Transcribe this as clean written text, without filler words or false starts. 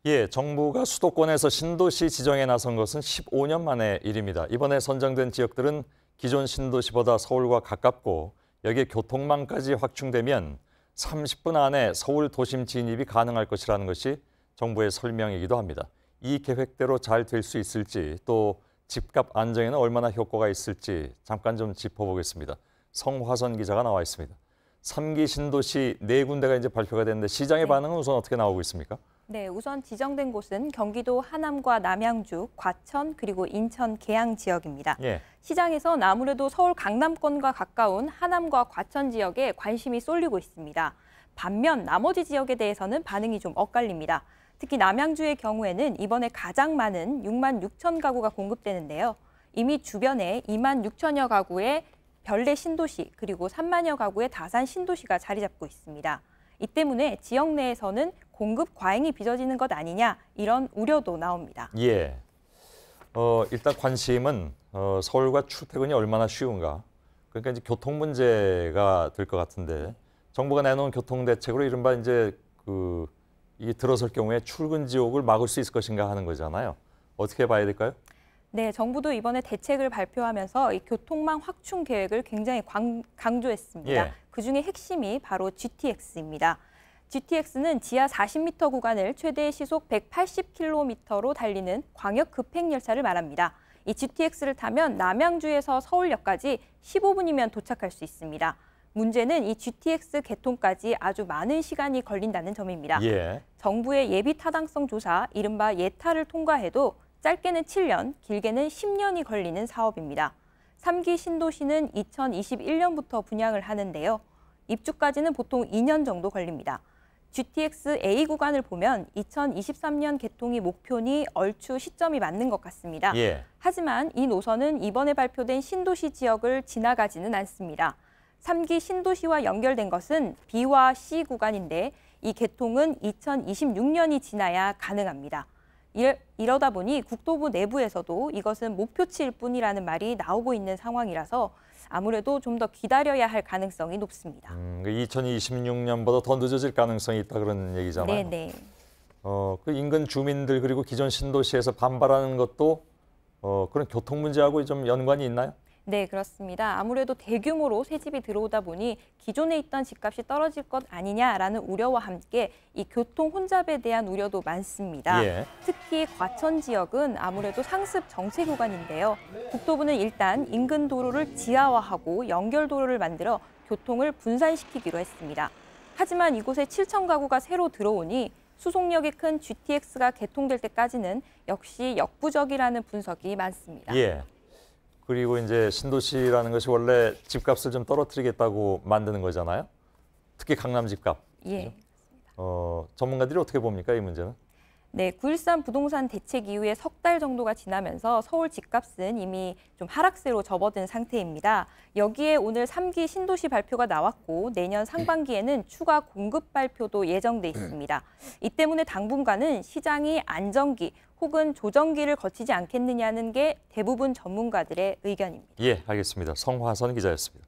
예, 정부가 수도권에서 신도시 지정에 나선 것은 15년 만의 일입니다. 이번에 선정된 지역들은 기존 신도시보다 서울과 가깝고 여기에 교통망까지 확충되면 30분 안에 서울 도심 진입이 가능할 것이라는 것이 정부의 설명이기도 합니다. 이 계획대로 잘 될 수 있을지 또 집값 안정에는 얼마나 효과가 있을지 잠깐 좀 짚어보겠습니다. 성화선 기자가 나와 있습니다. 3기 신도시 4군데가 이제 발표가 됐는데 시장의 반응은 우선 어떻게 나오고 있습니까? 네, 우선 지정된 곳은 경기도 하남과 남양주, 과천, 그리고 인천 계양 지역입니다. 예. 시장에선 아무래도 서울 강남권과 가까운 하남과 과천 지역에 관심이 쏠리고 있습니다. 반면 나머지 지역에 대해서는 반응이 좀 엇갈립니다. 특히 남양주의 경우에는 이번에 가장 많은 6만 6천 가구가 공급되는데요. 이미 주변에 2만 6천여 가구의 별내 신도시 그리고 3만여 가구의 다산 신도시가 자리 잡고 있습니다. 이 때문에 지역 내에서는 공급 과잉이 빚어지는 것 아니냐 이런 우려도 나옵니다. 예. 일단 관심은 서울과 출퇴근이 얼마나 쉬운가. 그러니까 이제 교통 문제가 될 것 같은데 정부가 내놓은 교통 대책으로 이른바 이제 이게 들어설 경우에 출근 지옥을 막을 수 있을 것인가 하는 거잖아요. 어떻게 봐야 될까요? 네, 정부도 이번에 대책을 발표하면서 이 교통망 확충 계획을 굉장히 강조했습니다. 예. 그중에 핵심이 바로 GTX입니다. GTX는 지하 40m 구간을 최대 시속 180km로 달리는 광역 급행 열차를 말합니다. 이 GTX를 타면 남양주에서 서울역까지 15분이면 도착할 수 있습니다. 문제는 이 GTX 개통까지 아주 많은 시간이 걸린다는 점입니다. 예. 정부의 예비 타당성 조사, 이른바 예타를 통과해도 짧게는 7년, 길게는 10년이 걸리는 사업입니다. 3기 신도시는 2021년부터 분양을 하는데요. 입주까지는 보통 2년 정도 걸립니다. GTX A 구간을 보면 2023년 개통이 목표니 얼추 시점이 맞는 것 같습니다. 예. 하지만 이 노선은 이번에 발표된 신도시 지역을 지나가지는 않습니다. 3기 신도시와 연결된 것은 B와 C 구간인데 이 개통은 2026년이 지나야 가능합니다. 이러다 보니 국토부 내부에서도 이것은 목표치일 뿐이라는 말이 나오고 있는 상황이라서 아무래도 좀 더 기다려야 할 가능성이 높습니다. 2026년보다 더 늦어질 가능성이 있다 그런 얘기잖아요. 네네. 그 인근 주민들 그리고 기존 신도시에서 반발하는 것도 그런 교통 문제하고 좀 연관이 있나요? 네, 그렇습니다. 아무래도 대규모로 새 집이 들어오다 보니 기존에 있던 집값이 떨어질 것 아니냐라는 우려와 함께 이 교통 혼잡에 대한 우려도 많습니다. 예. 특히 과천 지역은 아무래도 상습 정체 구간인데요. 국토부는 일단 인근 도로를 지하화하고 연결 도로를 만들어 교통을 분산시키기로 했습니다. 하지만 이곳에 7천 가구가 새로 들어오니 수송력이 큰 GTX가 개통될 때까지는 역시 역부족이라는 분석이 많습니다. 예. 그리고 이제 신도시라는 것이 원래 집값을 좀 떨어뜨리겠다고 만드는 거잖아요. 특히 강남 집값. 예. 전문가들이 어떻게 봅니까, 이 문제는? 네, 9.13 부동산 대책 이후에 석 달 정도가 지나면서 서울 집값은 이미 좀 하락세로 접어든 상태입니다. 여기에 오늘 3기 신도시 발표가 나왔고 내년 상반기에는 추가 공급 발표도 예정돼 있습니다. 이 때문에 당분간은 시장이 안정기 혹은 조정기를 거치지 않겠느냐는 게 대부분 전문가들의 의견입니다. 예, 알겠습니다. 성화선 기자였습니다.